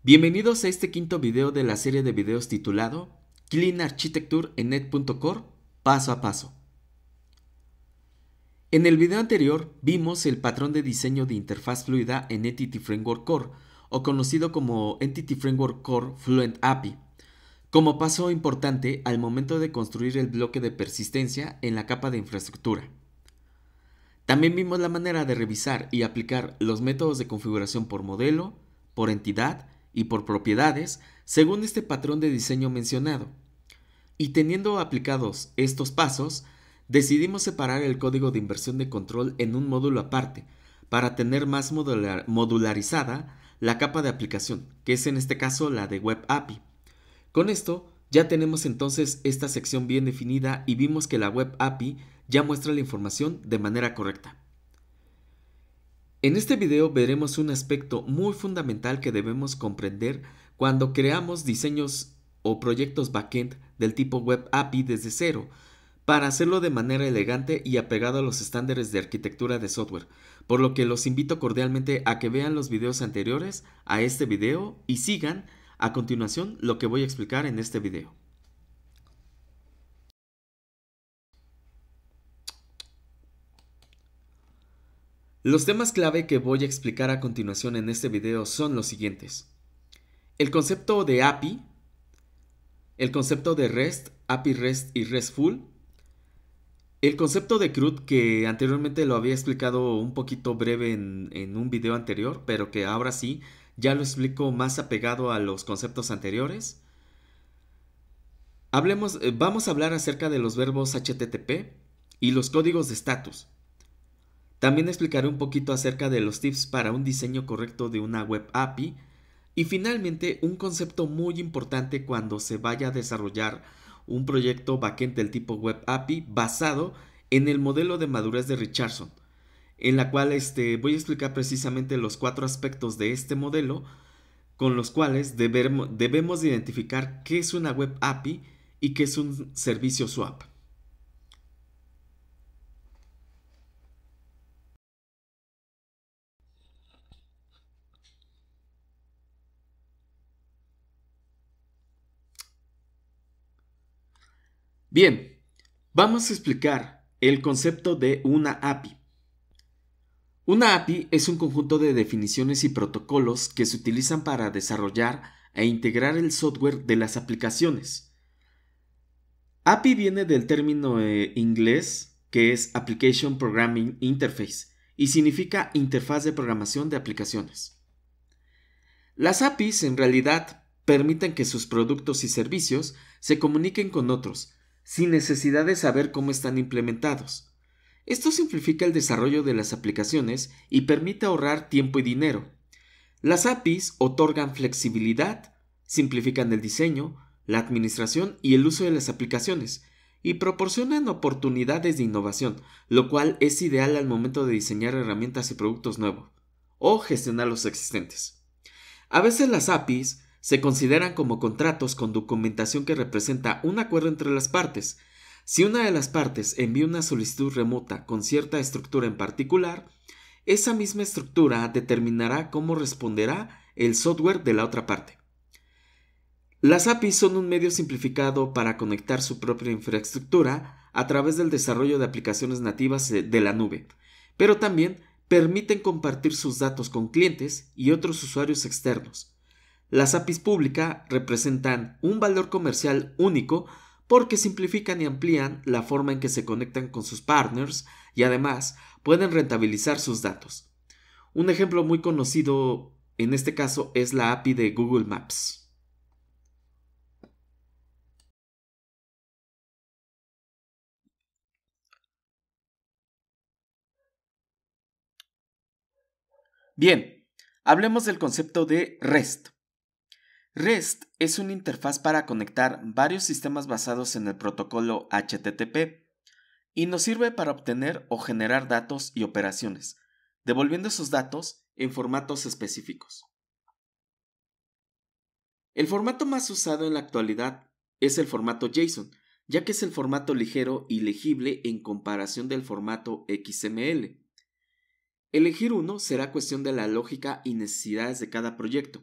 Bienvenidos a este quinto video de la serie de videos titulado Clean Architecture en Net.core paso a paso. En el video anterior vimos el patrón de diseño de interfaz fluida en Entity Framework Core, o conocido como Entity Framework Core Fluent API, como paso importante al momento de construir el bloque de persistencia en la capa de infraestructura. También vimos la manera de revisar y aplicar los métodos de configuración por modelo, por entidad y por propiedades según este patrón de diseño mencionado. Y teniendo aplicados estos pasos, decidimos separar el código de inversión de control en un módulo aparte para tener más modularizada la capa de aplicación, que es en este caso la de Web API. Con esto ya tenemos entonces esta sección bien definida y vimos que la Web API ya muestra la información de manera correcta. En este video veremos un aspecto muy fundamental que debemos comprender cuando creamos diseños o proyectos backend del tipo Web API desde cero, para hacerlo de manera elegante y apegado a los estándares de arquitectura de software, por lo que los invito cordialmente a que vean los videos anteriores a este video y sigan a continuación lo que voy a explicar en este video. Los temas clave que voy a explicar a continuación en este video son los siguientes: el concepto de API, el concepto de REST, API REST y RESTful, el concepto de CRUD, que anteriormente lo había explicado un poquito breve en un video anterior, pero que ahora sí ya lo explico más apegado a los conceptos anteriores. Vamos a hablar acerca de los verbos HTTP y los códigos de estatus. También explicaré un poquito acerca de los tips para un diseño correcto de una Web API. Y finalmente, un concepto muy importante cuando se vaya a desarrollar un proyecto backend del tipo Web API basado en el modelo de madurez de Richardson, en la cual voy a explicar precisamente los 4 aspectos de este modelo con los cuales debemos identificar qué es una Web API y qué es un servicio SWAP. Bien, vamos a explicar el concepto de una API. Una API es un conjunto de definiciones y protocolos que se utilizan para desarrollar e integrar el software de las aplicaciones. API viene del término inglés que es Application Programming Interface y significa interfaz de programación de aplicaciones. Las APIs en realidad permiten que sus productos y servicios se comuniquen con otros, sin necesidad de saber cómo están implementados. Esto simplifica el desarrollo de las aplicaciones y permite ahorrar tiempo y dinero. Las APIs otorgan flexibilidad, simplifican el diseño, la administración y el uso de las aplicaciones, y proporcionan oportunidades de innovación, lo cual es ideal al momento de diseñar herramientas y productos nuevos, o gestionar los existentes. A veces las APIs se consideran como contratos con documentación que representa un acuerdo entre las partes. Si una de las partes envía una solicitud remota con cierta estructura en particular, esa misma estructura determinará cómo responderá el software de la otra parte. Las APIs son un medio simplificado para conectar su propia infraestructura a través del desarrollo de aplicaciones nativas de la nube, pero también permiten compartir sus datos con clientes y otros usuarios externos. Las APIs públicas representan un valor comercial único porque simplifican y amplían la forma en que se conectan con sus partners y además pueden rentabilizar sus datos. Un ejemplo muy conocido en este caso es la API de Google Maps. Bien, hablemos del concepto de REST. REST es una interfaz para conectar varios sistemas basados en el protocolo HTTP y nos sirve para obtener o generar datos y operaciones, devolviendo esos datos en formatos específicos. El formato más usado en la actualidad es el formato JSON, ya que es el formato ligero y legible en comparación del formato XML. Elegir uno será cuestión de la lógica y necesidades de cada proyecto.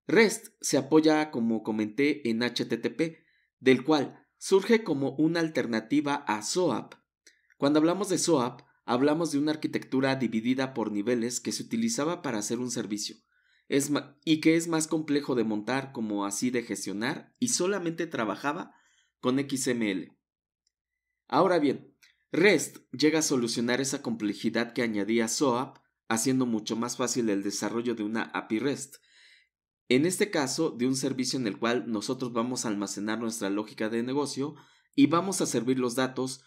REST se apoya, como comenté, en HTTP, del cual surge como una alternativa a SOAP. Cuando hablamos de SOAP, hablamos de una arquitectura dividida por niveles que se utilizaba para hacer un servicio, y que es más complejo de montar como así de gestionar y solamente trabajaba con XML. Ahora bien, REST llega a solucionar esa complejidad que añadía SOAP, haciendo mucho más fácil el desarrollo de una API REST. En este caso, de un servicio en el cual nosotros vamos a almacenar nuestra lógica de negocio y vamos a servir los datos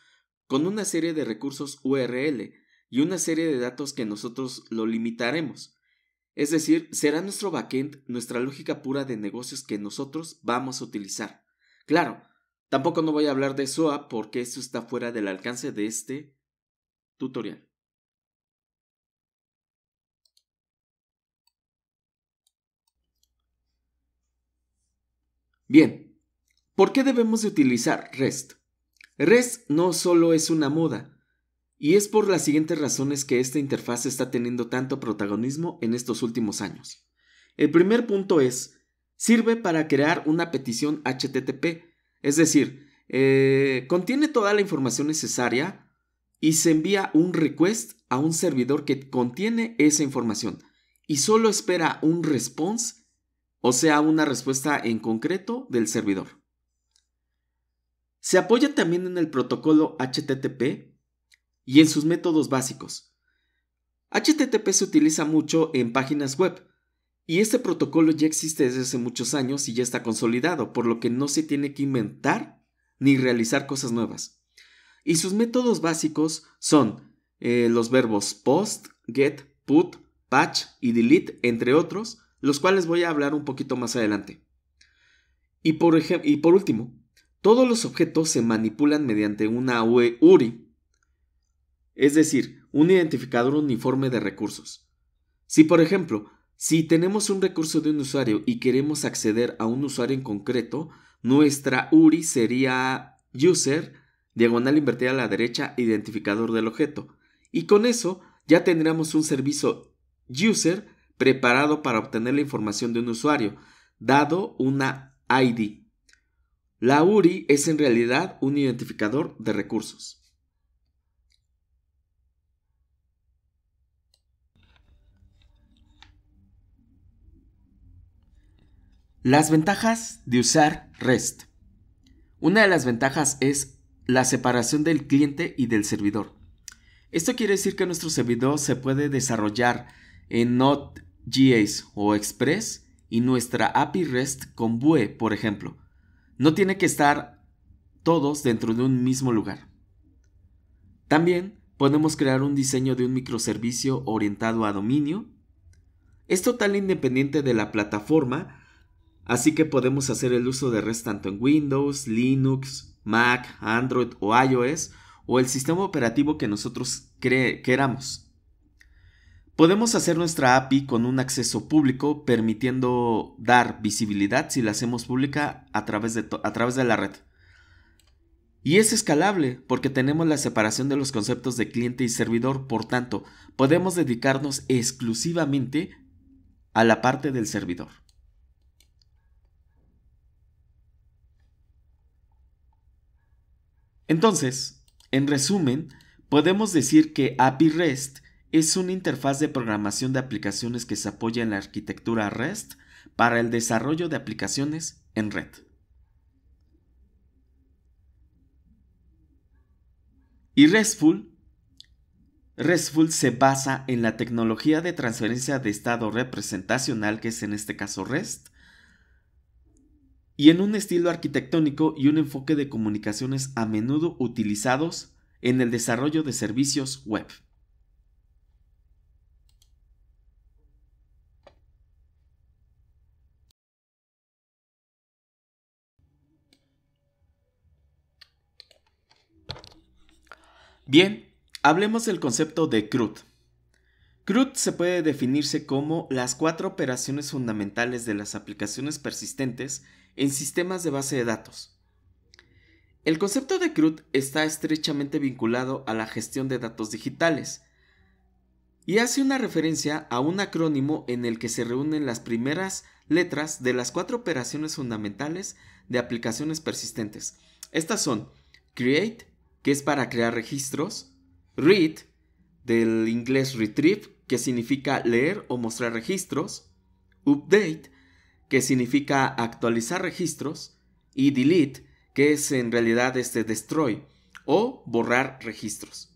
con una serie de recursos URL y una serie de datos que nosotros lo limitaremos. Es decir, será nuestro backend, nuestra lógica pura de negocios que nosotros vamos a utilizar. Claro, tampoco no voy a hablar de SOAP porque esto está fuera del alcance de este tutorial. Bien, ¿por qué debemos de utilizar REST? REST no solo es una moda, y es por las siguientes razones que esta interfaz está teniendo tanto protagonismo en estos últimos años. El primer punto es, sirve para crear una petición HTTP, es decir, contiene toda la información necesaria y se envía un request a un servidor que contiene esa información y solo espera un response, o sea, una respuesta en concreto del servidor. Se apoya también en el protocolo HTTP y en sus métodos básicos. HTTP se utiliza mucho en páginas web y este protocolo ya existe desde hace muchos años y ya está consolidado, por lo que no se tiene que inventar ni realizar cosas nuevas. Y sus métodos básicos son los verbos post, get, put, patch y delete, entre otros, los cuales voy a hablar un poquito más adelante. Y por último, todos los objetos se manipulan mediante una URI, es decir, un identificador uniforme de recursos. Si, por ejemplo, si tenemos un recurso de un usuario y queremos acceder a un usuario en concreto, nuestra URI sería user, diagonal invertida a la derecha, identificador del objeto. Y con eso ya tendríamos un servicio user preparado para obtener la información de un usuario, dado una ID. La URI es en realidad un identificador de recursos. Las ventajas de usar REST. Una de las ventajas es la separación del cliente y del servidor. Esto quiere decir que nuestro servidor se puede desarrollar en Node.js o Express y nuestra API REST con Vue, por ejemplo. No tiene que estar todos dentro de un mismo lugar. También podemos crear un diseño de un microservicio orientado a dominio. Es total independiente de la plataforma, así que podemos hacer el uso de REST tanto en Windows, Linux, Mac, Android o iOS o el sistema operativo que nosotros queramos. Podemos hacer nuestra API con un acceso público, permitiendo dar visibilidad si la hacemos pública a través de la red. Y es escalable porque tenemos la separación de los conceptos de cliente y servidor, por tanto, podemos dedicarnos exclusivamente a la parte del servidor. Entonces, en resumen, podemos decir que API REST es una interfaz de programación de aplicaciones que se apoya en la arquitectura REST para el desarrollo de aplicaciones en red. Y RESTful se basa en la tecnología de transferencia de estado representacional, que es en este caso REST, y en un estilo arquitectónico y un enfoque de comunicaciones a menudo utilizados en el desarrollo de servicios web. Bien, hablemos del concepto de CRUD. CRUD se puede definirse como las 4 operaciones fundamentales de las aplicaciones persistentes en sistemas de base de datos. El concepto de CRUD está estrechamente vinculado a la gestión de datos digitales. y hace una referencia a un acrónimo en el que se reúnen las primeras letras de las 4 operaciones fundamentales de aplicaciones persistentes. Estas son create, que es para crear registros; read, del inglés retrieve, que significa leer o mostrar registros; update, que significa actualizar registros; y delete, que es en realidad destroy o borrar registros.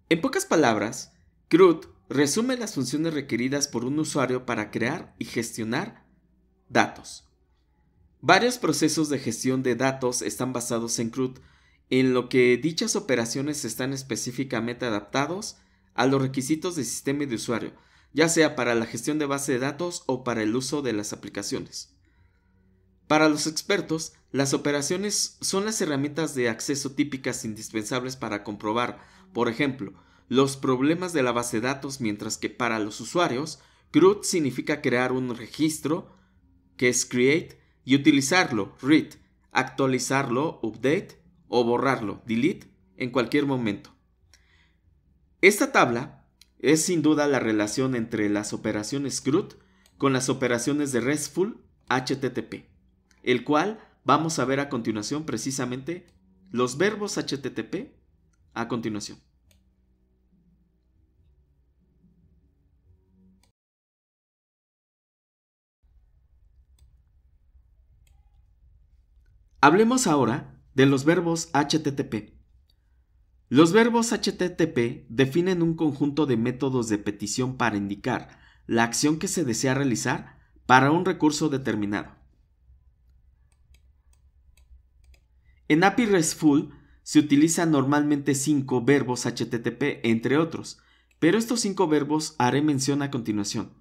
En pocas palabras, CRUD resume las funciones requeridas por un usuario para crear y gestionar datos. Varios procesos de gestión de datos están basados en CRUD, en lo que dichas operaciones están específicamente adaptados a los requisitos de sistema y de usuario, ya sea para la gestión de base de datos o para el uso de las aplicaciones. Para los expertos, las operaciones son las herramientas de acceso típicas indispensables para comprobar, por ejemplo, los problemas de la base de datos, mientras que para los usuarios, CRUD significa crear un registro, que es create, y utilizarlo, read, actualizarlo, update, o borrarlo, delete, en cualquier momento. Esta tabla es sin duda la relación entre las operaciones CRUD con las operaciones de RESTful HTTP, el cual vamos a ver a continuación precisamente los verbos HTTP a continuación. Hablemos ahora de los verbos HTTP. Los verbos HTTP definen un conjunto de métodos de petición para indicar la acción que se desea realizar para un recurso determinado. En API RESTful se utilizan normalmente 5 verbos HTTP, entre otros, pero estos 5 verbos haré mención a continuación: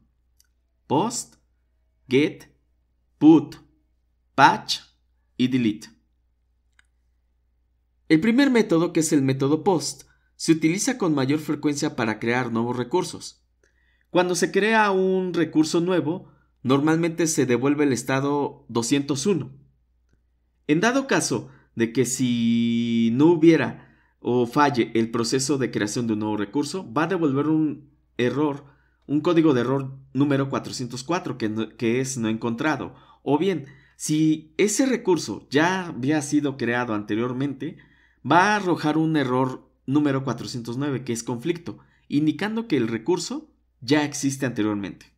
post, get, put, patch y delete. El primer método, que es el método post, se utiliza con mayor frecuencia para crear nuevos recursos. Cuando se crea un recurso nuevo, normalmente se devuelve el estado 201. En dado caso de que si no hubiera o falle el proceso de creación de un nuevo recurso, va a devolver un código de error número 404, que es no encontrado. O bien, si ese recurso ya había sido creado anteriormente, va a arrojar un error número 409, que es conflicto, indicando que el recurso ya existe anteriormente.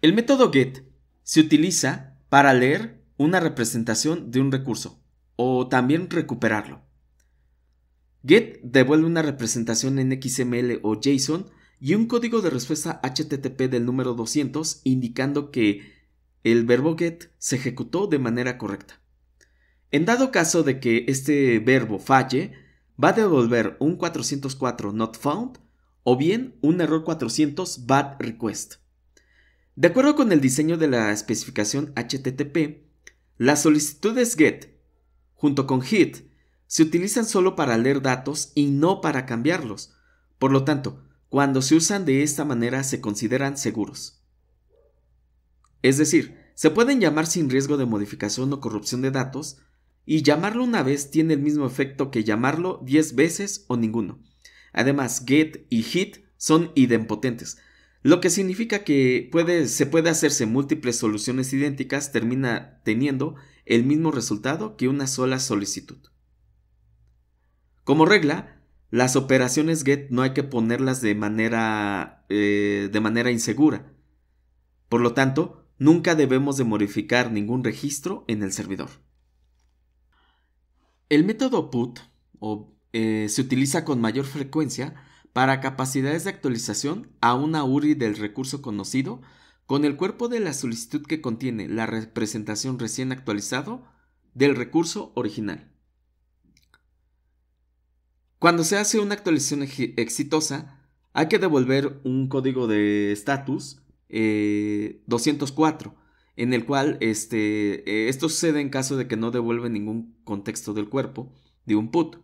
El método get se utiliza para leer una representación de un recurso o también recuperarlo. Get devuelve una representación en XML o JSON y un código de respuesta HTTP del número 200, indicando que el verbo get se ejecutó de manera correcta. En dado caso de que este verbo falle, va a devolver un 404 not found o bien un error 400 bad request. De acuerdo con el diseño de la especificación HTTP, las solicitudes GET junto con HIT se utilizan solo para leer datos y no para cambiarlos. Por lo tanto, cuando se usan de esta manera se consideran seguros. Es decir, se pueden llamar sin riesgo de modificación o corrupción de datos, y llamarlo una vez tiene el mismo efecto que llamarlo 10 veces o ninguno. Además, get y hit son idempotentes, lo que significa que se puede hacerse múltiples soluciones idénticas, termina teniendo el mismo resultado que una sola solicitud. Como regla, las operaciones get no hay que ponerlas de manera insegura. Por lo tanto, nunca debemos de modificar ningún registro en el servidor. El método put se utiliza con mayor frecuencia para capacidades de actualización a una URI del recurso conocido con el cuerpo de la solicitud que contiene la representación recién actualizado del recurso original. Cuando se hace una actualización exitosa, hay que devolver un código de estatus 204, en el cual esto sucede en caso de que no devuelve ningún contexto del cuerpo de un put.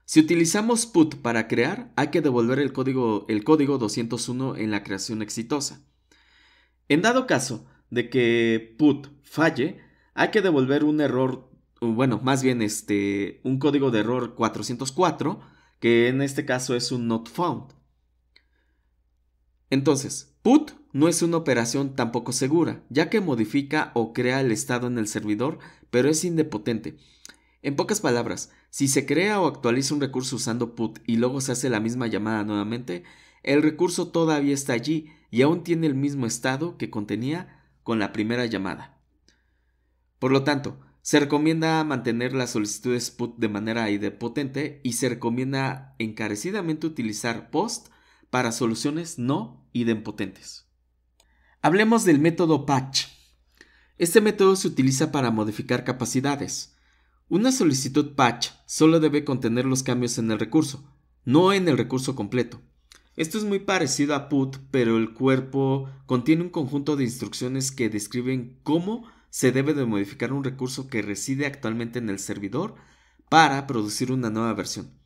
Si utilizamos put para crear, hay que devolver el código 201 en la creación exitosa. En dado caso de que put falle, hay que devolver un error, un código de error 404, que en este caso es un not found. Entonces, put no es una operación tampoco segura, ya que modifica o crea el estado en el servidor, pero es idempotente. En pocas palabras, si se crea o actualiza un recurso usando put y luego se hace la misma llamada nuevamente, el recurso todavía está allí y aún tiene el mismo estado que contenía con la primera llamada. Por lo tanto, se recomienda mantener las solicitudes put de manera idempotente y se recomienda encarecidamente utilizar post para soluciones no idempotentes. Hablemos del método patch. Este método se utiliza para modificar capacidades. Una solicitud patch solo debe contener los cambios en el recurso, no en el recurso completo. Esto es muy parecido a put, pero el cuerpo contiene un conjunto de instrucciones que describen cómo se debe de modificar un recurso que reside actualmente en el servidor para producir una nueva versión.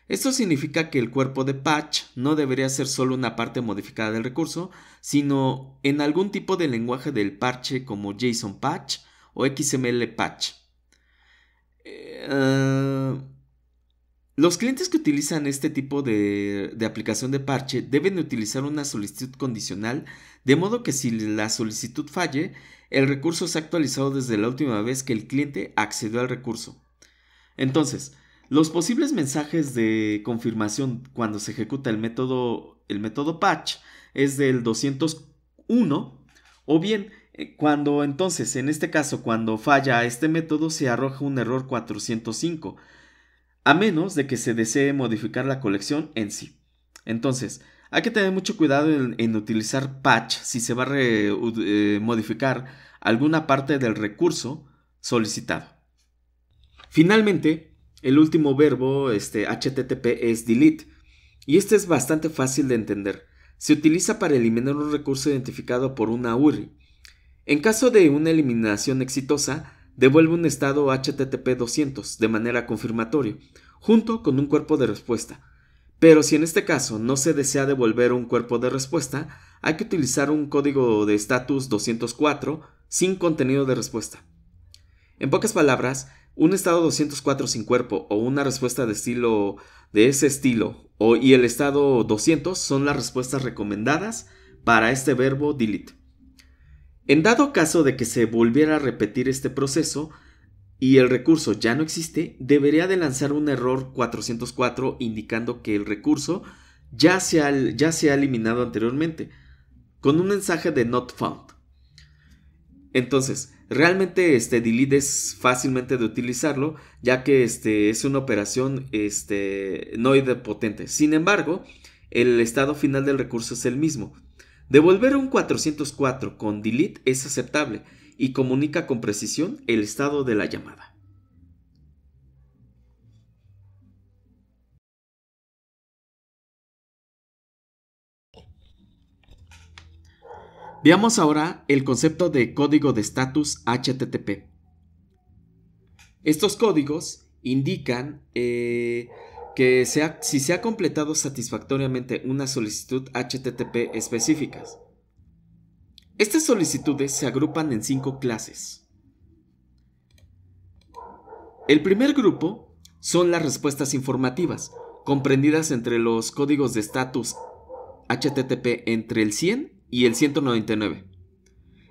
Esto significa que el cuerpo de patch no debería ser solo una parte modificada del recurso, sino en algún tipo de lenguaje del parche como JSON patch o XML patch. Los clientes que utilizan este tipo de aplicación de parche deben utilizar una solicitud condicional, de modo que si la solicitud falle, el recurso se ha actualizado desde la última vez que el cliente accedió al recurso. Entonces, los posibles mensajes de confirmación cuando se ejecuta el método patch es del 201, o bien cuando entonces, en este caso, cuando falla este método se arroja un error 405, a menos de que se desee modificar la colección en sí. Entonces, hay que tener mucho cuidado en utilizar patch si se va a modificar alguna parte del recurso solicitado. Finalmente, el último verbo, HTTP, es delete, y este es bastante fácil de entender. Se utiliza para eliminar un recurso identificado por una URI. En caso de una eliminación exitosa, devuelve un estado HTTP 200 de manera confirmatoria, junto con un cuerpo de respuesta. Pero si en este caso no se desea devolver un cuerpo de respuesta, hay que utilizar un código de estatus 204 sin contenido de respuesta. En pocas palabras, un estado 204 sin cuerpo o una respuesta de ese estilo y el estado 200 son las respuestas recomendadas para este verbo delete. En dado caso de que se volviera a repetir este proceso y el recurso ya no existe, debería de lanzar un error 404 indicando que el recurso ya se ha eliminado anteriormente, con un mensaje de not found. Entonces, realmente delete es fácilmente de utilizarlo, ya que es una operación no idempotente. Sin embargo, el estado final del recurso es el mismo. Devolver un 404 con delete es aceptable y comunica con precisión el estado de la llamada. Veamos ahora el concepto de código de estatus HTTP. Estos códigos indican que si se ha completado satisfactoriamente una solicitud HTTP específicas. Estas solicitudes se agrupan en 5 clases. El primer grupo son las respuestas informativas, comprendidas entre los códigos de estatus HTTP entre el 100 y el 199.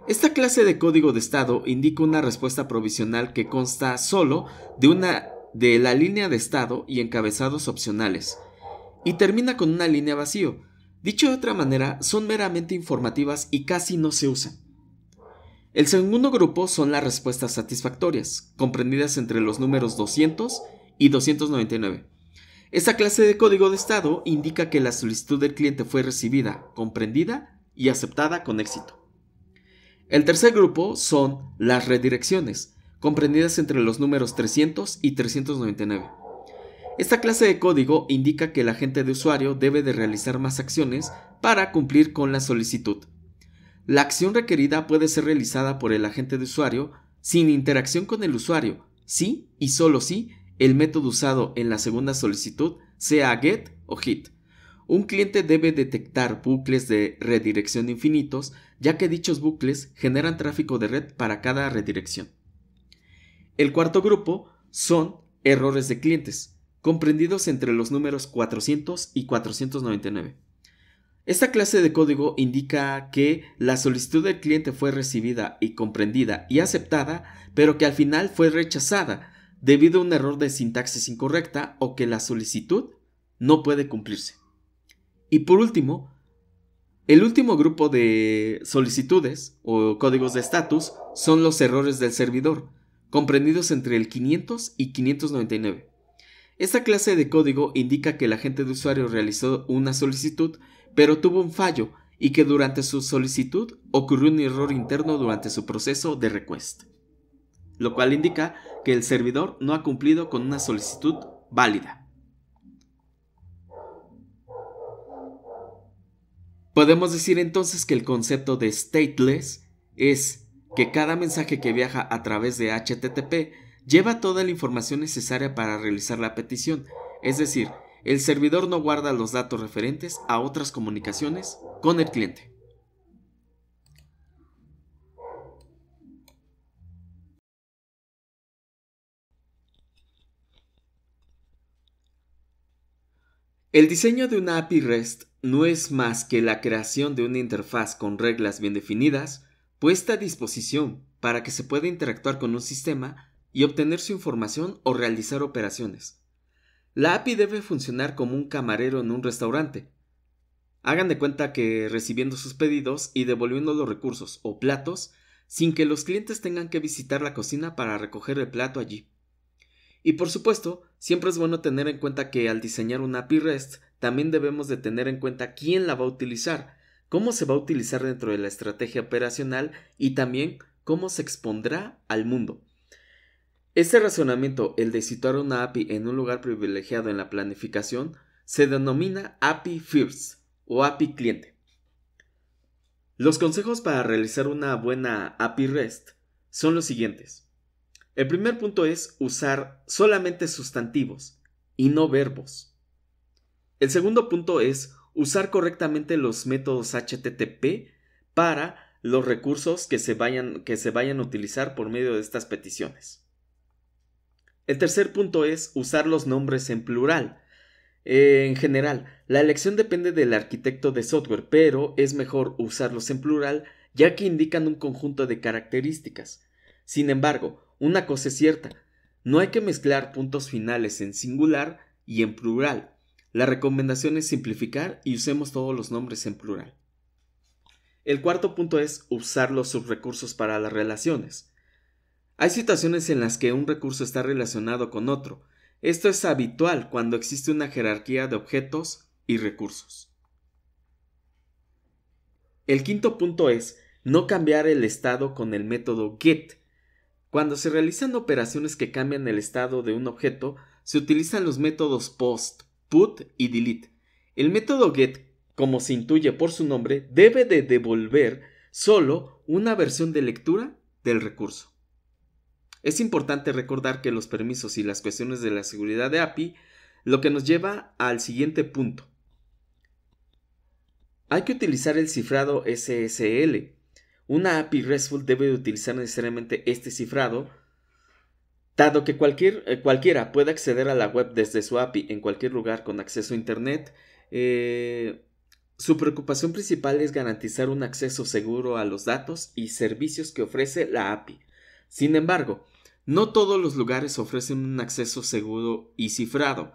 Esta clase de código de estado indica una respuesta provisional que consta solo de la línea de estado y encabezados opcionales, y termina con una línea vacío. Dicho de otra manera, son meramente informativas y casi no se usan. El segundo grupo son las respuestas satisfactorias, comprendidas entre los números 200 y 299. Esta clase de código de estado indica que la solicitud del cliente fue recibida, comprendida y aceptada con éxito. El tercer grupo son las redirecciones, comprendidas entre los números 300 y 399. Esta clase de código indica que el agente de usuario debe de realizar más acciones para cumplir con la solicitud. La acción requerida puede ser realizada por el agente de usuario sin interacción con el usuario, si y solo si el método usado en la segunda solicitud sea get o hit. Un cliente debe detectar bucles de redirección infinitos, ya que dichos bucles generan tráfico de red para cada redirección. El cuarto grupo son errores de clientes, comprendidos entre los números 400 y 499. Esta clase de código indica que la solicitud del cliente fue recibida y comprendida y aceptada, pero que al final fue rechazada debido a un error de sintaxis incorrecta o que la solicitud no puede cumplirse. Y por último, el último grupo de solicitudes o códigos de estatus son los errores del servidor, comprendidos entre el 500 y 599. Esta clase de código indica que el agente de usuario realizó una solicitud, pero tuvo un fallo y que durante su solicitud ocurrió un error interno durante su proceso de request, lo cual indica que el servidor no ha cumplido con una solicitud válida. Podemos decir entonces que el concepto de stateless es que cada mensaje que viaja a través de HTTP lleva toda la información necesaria para realizar la petición, es decir, el servidor no guarda los datos referentes a otras comunicaciones con el cliente. El diseño de una API REST no es más que la creación de una interfaz con reglas bien definidas, puesta a disposición para que se pueda interactuar con un sistema y obtener su información o realizar operaciones. La API debe funcionar como un camarero en un restaurante. Hagan de cuenta que recibiendo sus pedidos y devolviendo los recursos o platos sin que los clientes tengan que visitar la cocina para recoger el plato allí. Y por supuesto, siempre es bueno tener en cuenta que al diseñar una API REST también debemos de tener en cuenta quién la va a utilizar, cómo se va a utilizar dentro de la estrategia operacional y también cómo se expondrá al mundo. Este razonamiento, el de situar una API en un lugar privilegiado en la planificación, se denomina API First o API cliente. Los consejos para realizar una buena API REST son los siguientes. El primer punto es usar solamente sustantivos y no verbos. El segundo punto es usar correctamente los métodos HTTP para los recursos que se vayan a utilizar por medio de estas peticiones. El tercer punto es usar los nombres en plural. En general, la elección depende del arquitecto de software, pero es mejor usarlos en plural ya que indican un conjunto de características. Sin embargo, una cosa es cierta, no hay que mezclar puntos finales en singular y en plural. La recomendación es simplificar y usemos todos los nombres en plural. El cuarto punto es usar los subrecursos para las relaciones. Hay situaciones en las que un recurso está relacionado con otro. Esto es habitual cuando existe una jerarquía de objetos y recursos. El quinto punto es no cambiar el estado con el método get. Cuando se realizan operaciones que cambian el estado de un objeto, se utilizan los métodos post, put y delete. El método get, como se intuye por su nombre, debe de devolver solo una versión de lectura del recurso. Es importante recordar que los permisos y las cuestiones de la seguridad de API, lo que nos lleva al siguiente punto. Hay que utilizar el cifrado SSL. Una API RESTful debe utilizar necesariamente este cifrado, dado que cualquiera puede acceder a la web desde su API en cualquier lugar con acceso a Internet. Su preocupación principal es garantizar un acceso seguro a los datos y servicios que ofrece la API. Sin embargo, no todos los lugares ofrecen un acceso seguro y cifrado.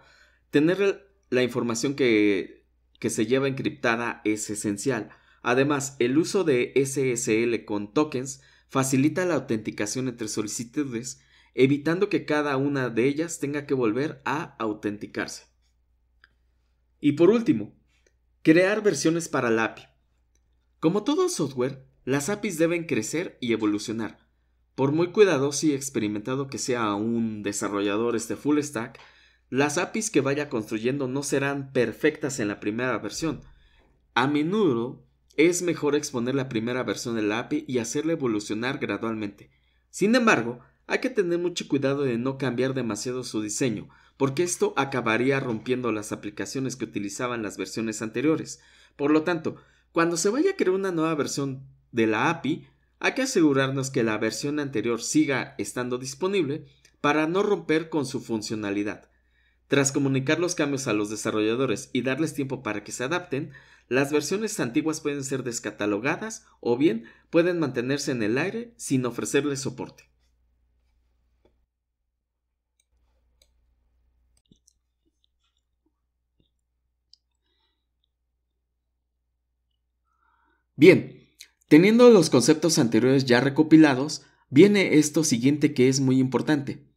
Tener la información que se lleva encriptada es esencial. Además, el uso de SSL con tokens facilita la autenticación entre solicitudes, evitando que cada una de ellas tenga que volver a autenticarse. Y por último, crear versiones para la API. Como todo software, las APIs deben crecer y evolucionar. Por muy cuidadoso y experimentado que sea un desarrollador full stack, las APIs que vaya construyendo no serán perfectas en la primera versión. A menudo es mejor exponer la primera versión de la API y hacerla evolucionar gradualmente. Sin embargo, hay que tener mucho cuidado de no cambiar demasiado su diseño, porque esto acabaría rompiendo las aplicaciones que utilizaban las versiones anteriores. Por lo tanto, cuando se vaya a crear una nueva versión de la API, hay que asegurarnos que la versión anterior siga estando disponible para no romper con su funcionalidad. Tras comunicar los cambios a los desarrolladores y darles tiempo para que se adapten, las versiones antiguas pueden ser descatalogadas o bien pueden mantenerse en el aire sin ofrecerles soporte. Bien, teniendo los conceptos anteriores ya recopilados, viene esto siguiente que es muy importante.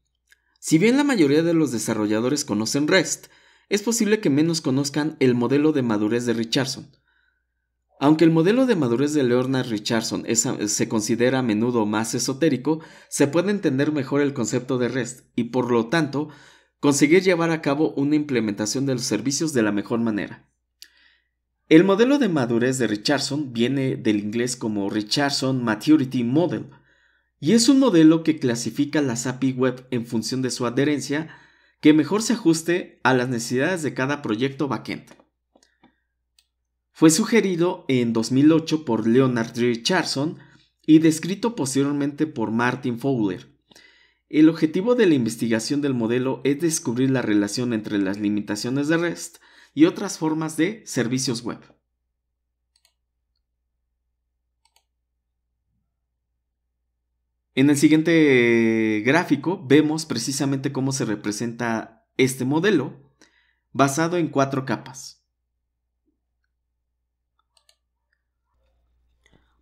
Si bien la mayoría de los desarrolladores conocen REST, es posible que menos conozcan el modelo de madurez de Richardson. Aunque el modelo de madurez de Leonard Richardson se considera a menudo más esotérico, se puede entender mejor el concepto de REST y por lo tanto conseguir llevar a cabo una implementación de los servicios de la mejor manera. El modelo de madurez de Richardson viene del inglés como Richardson Maturity Model y es un modelo que clasifica las API web en función de su adherencia que mejor se ajuste a las necesidades de cada proyecto backend. Fue sugerido en 2008 por Leonard Richardson y descrito posteriormente por Martin Fowler. El objetivo de la investigación del modelo es descubrir la relación entre las limitaciones de REST y otras formas de servicios web. En el siguiente gráfico vemos precisamente cómo se representa este modelo basado en 4 capas.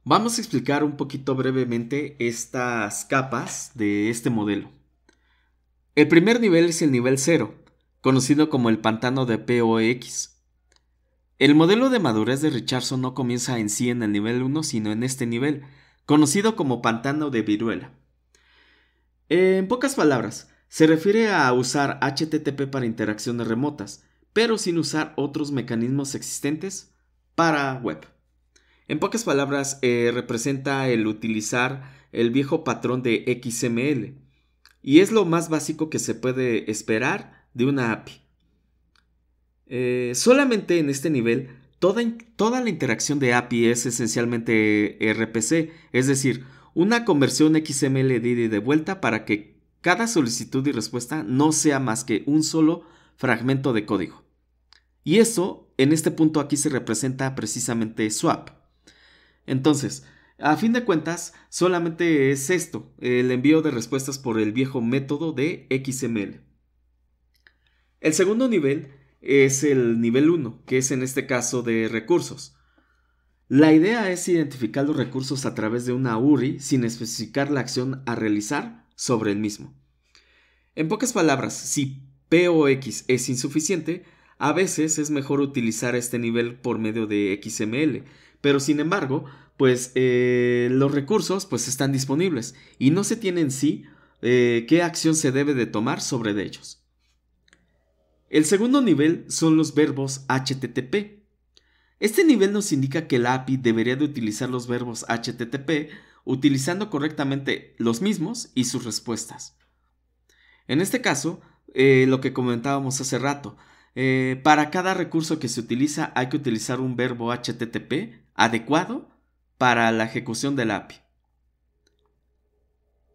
Vamos a explicar un poquito brevemente estas capas de este modelo. El primer nivel es el nivel 0, conocido como el pantano de POX. El modelo de madurez de Richardson no comienza en sí en el nivel 1, sino en este nivel, conocido como pantano de viruela. En pocas palabras, se refiere a usar HTTP para interacciones remotas, pero sin usar otros mecanismos existentes para web. En pocas palabras, representa el utilizar el viejo patrón de XML, y es lo más básico que se puede esperar de una API. Solamente en este nivel, toda la interacción de API es esencialmente RPC, es decir, una conversión XML de ida y de vuelta para que cada solicitud y respuesta no sea más que un solo fragmento de código. Y eso, en este punto aquí se representa precisamente swap. Entonces, a fin de cuentas, solamente es esto, el envío de respuestas por el viejo método de XML. El segundo nivel es el nivel 1, que es en este caso de recursos. La idea es identificar los recursos a través de una URI sin especificar la acción a realizar sobre el mismo. En pocas palabras, si POX es insuficiente, a veces es mejor utilizar este nivel por medio de XML, pero sin embargo, pues los recursos pues están disponibles y no se tiene en sí qué acción se debe de tomar sobre de ellos. El segundo nivel son los verbos HTTP. Este nivel nos indica que la API debería de utilizar los verbos HTTP utilizando correctamente los mismos y sus respuestas. En este caso, lo que comentábamos hace rato, para cada recurso que se utiliza hay que utilizar un verbo HTTP adecuado para la ejecución de la API.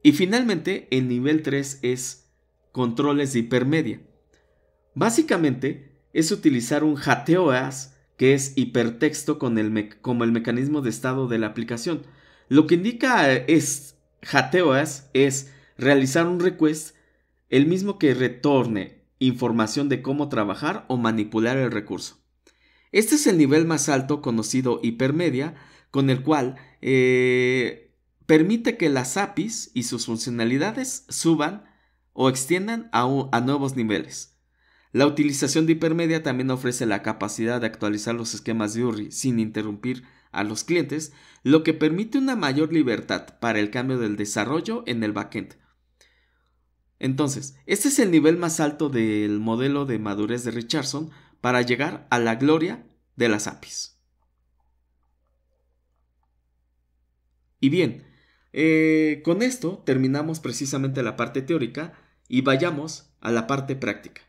Y finalmente, el nivel 3 es controles de hipermedia. Básicamente, es utilizar un HTOAS, que es hipertexto como el mecanismo de estado de la aplicación. Lo que indica es HTOAS es realizar un request el mismo que retorne información de cómo trabajar o manipular el recurso. Este es el nivel más alto conocido hipermedia, con el cual permite que las APIs y sus funcionalidades suban o extiendan a nuevos niveles. La utilización de hipermedia también ofrece la capacidad de actualizar los esquemas de URI sin interrumpir a los clientes, lo que permite una mayor libertad para el cambio del desarrollo en el backend. Entonces, este es el nivel más alto del modelo de madurez de Richardson para llegar a la gloria de las APIs. Y bien, con esto terminamos precisamente la parte teórica y vayamos a la parte práctica.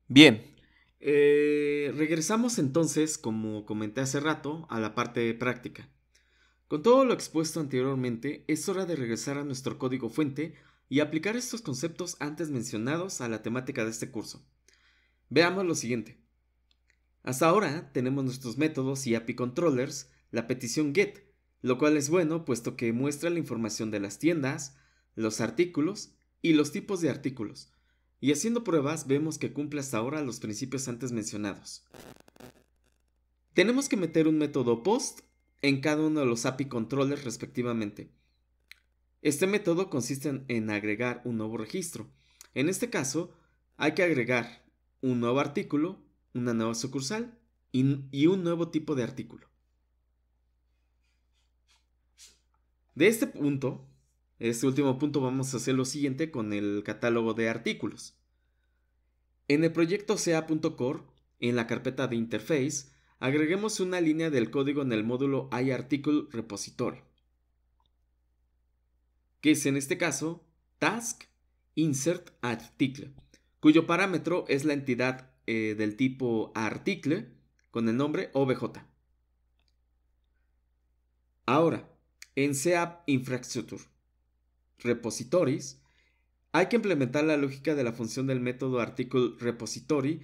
Bien, regresamos entonces, como comenté hace rato, a la parte práctica. Con todo lo expuesto anteriormente, es hora de regresar a nuestro código fuente y aplicar estos conceptos antes mencionados a la temática de este curso. Veamos lo siguiente. Hasta ahora tenemos nuestros métodos y API controllers, la petición GET, lo cual es bueno puesto que muestra la información de las tiendas, los artículos y los tipos de artículos. Y haciendo pruebas vemos que cumple hasta ahora los principios antes mencionados. Tenemos que meter un método POST en cada uno de los API controllers respectivamente. Este método consiste en agregar un nuevo registro. En este caso, hay que agregar un nuevo artículo, una nueva sucursal y un nuevo tipo de artículo. De este último punto, vamos a hacer lo siguiente con el catálogo de artículos. En el proyecto ca.core, en la carpeta de interface, agreguemos una línea del código en el módulo iArticle Repository, que es en este caso task insert article, cuyo parámetro es la entidad del tipo article con el nombre obj. Ahora, en CA Infrastructure Repositories, hay que implementar la lógica de la función del método article repository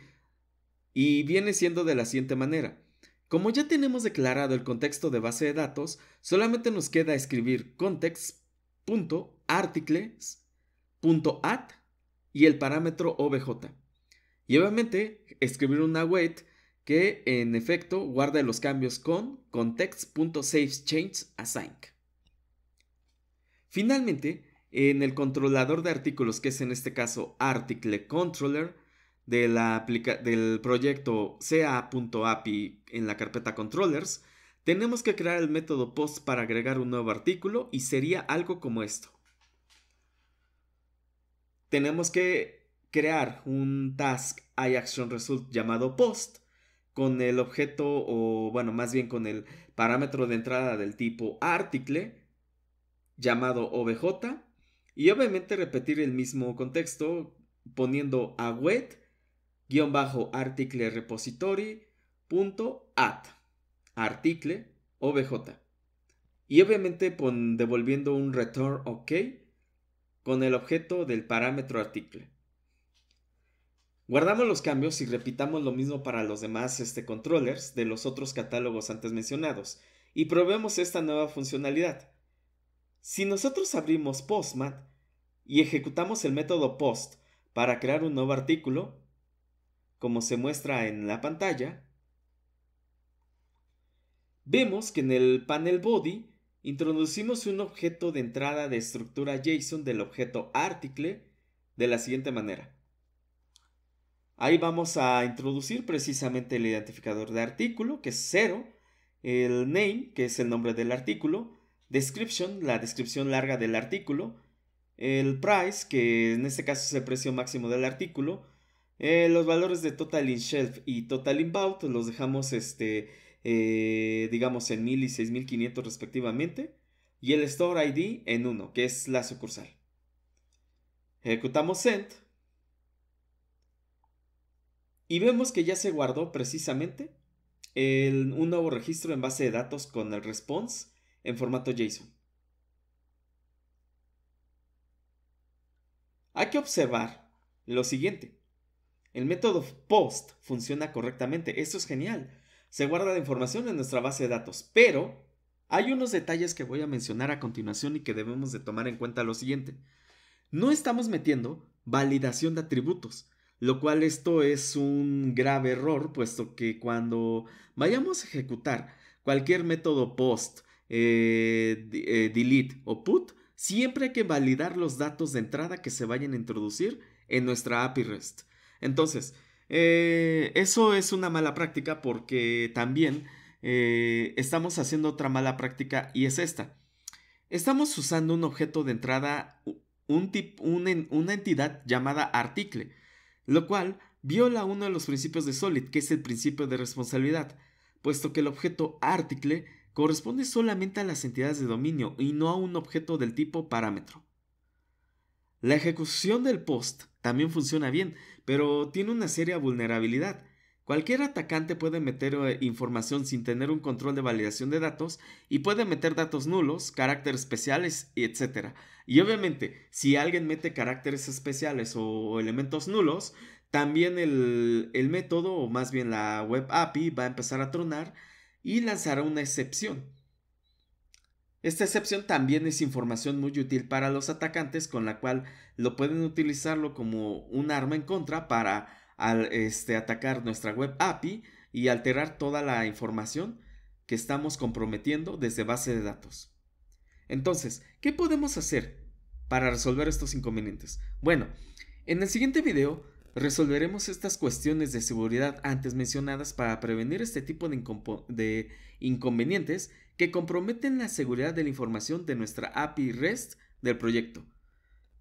y viene siendo de la siguiente manera. Como ya tenemos declarado el contexto de base de datos, solamente nos queda escribir context.articles.add y el parámetro obj. Y obviamente escribir una wait que en efecto guarda los cambios con context.savechangeAssign. Finalmente, en el controlador de artículos, que es en este caso Article Controller, del proyecto ca.api en la carpeta controllers, tenemos que crear el método post para agregar un nuevo artículo y sería algo como esto. Tenemos que crear un task iActionResult llamado post con el objeto o bueno, más bien con el parámetro de entrada del tipo article llamado obj y obviamente repetir el mismo contexto poniendo await-article repository.add article obj y obviamente devolviendo un return OK con el objeto del parámetro article. Guardamos los cambios y repitamos lo mismo para los demás controllers de los otros catálogos antes mencionados y probemos esta nueva funcionalidad. Si nosotros abrimos Postman y ejecutamos el método post para crear un nuevo artículo, como se muestra en la pantalla, vemos que en el panel body introducimos un objeto de entrada de estructura JSON del objeto article de la siguiente manera. Ahí vamos a introducir precisamente el identificador de artículo, que es 0, el name, que es el nombre del artículo, description, la descripción larga del artículo, el price, que en este caso es el precio máximo del artículo, los valores de total in shelf y total inbound los dejamos digamos en 1000 y 6500 respectivamente, y el store ID en 1, que es la sucursal. Ejecutamos send y vemos que ya se guardó precisamente un nuevo registro en base de datos con el response en formato JSON. Hay que observar lo siguiente. El método post funciona correctamente. Esto es genial. Se guarda la información en nuestra base de datos, pero hay unos detalles que voy a mencionar a continuación y que debemos de tomar en cuenta lo siguiente. No estamos metiendo validación de atributos, lo cual esto es un grave error, puesto que cuando vayamos a ejecutar cualquier método post, delete o put, siempre hay que validar los datos de entrada que se vayan a introducir en nuestra API REST. Entonces, eso es una mala práctica porque también estamos haciendo otra mala práctica y es esta. Estamos usando un objeto de entrada, una entidad llamada article, lo cual viola uno de los principios de Solid, que es el principio de responsabilidad, puesto que el objeto article corresponde solamente a las entidades de dominio y no a un objeto del tipo parámetro. La ejecución del post también funciona bien, pero tiene una seria vulnerabilidad, Cualquier atacante puede meter información sin tener un control de validación de datos y puede meter datos nulos, caracteres especiales, etc. Y obviamente, si alguien mete caracteres especiales o elementos nulos, también el método, o más bien la web API, va a empezar a tronar y lanzará una excepción. Esta excepción también es información muy útil para los atacantes, con la cual lo pueden utilizarlo como un arma en contra para atacar nuestra web API y alterar toda la información que estamos comprometiendo desde base de datos. Entonces, ¿qué podemos hacer para resolver estos inconvenientes? Bueno, en el siguiente video resolveremos estas cuestiones de seguridad antes mencionadas para prevenir este tipo de inconvenientes que comprometen la seguridad de la información de nuestra API REST del proyecto.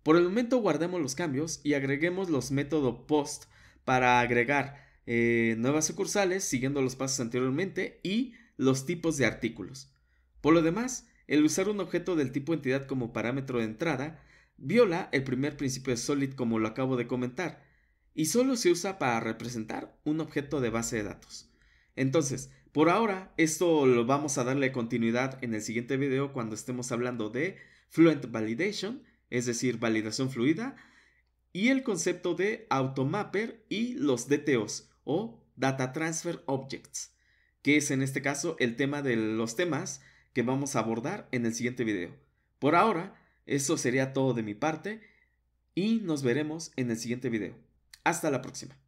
Por el momento guardemos los cambios y agreguemos los métodos POST para agregar nuevas sucursales siguiendo los pasos anteriormente y los tipos de artículos. Por lo demás, el usar un objeto del tipo entidad como parámetro de entrada viola el primer principio de Solid, como lo acabo de comentar, y solo se usa para representar un objeto de base de datos. Entonces, por ahora, esto lo vamos a darle continuidad en el siguiente video cuando estemos hablando de Fluent Validation, es decir, validación fluida, y el concepto de Automapper y los DTOs o Data Transfer Objects, que es en este caso el tema de los temas que vamos a abordar en el siguiente video. Por ahora, eso sería todo de mi parte y nos veremos en el siguiente video. Hasta la próxima.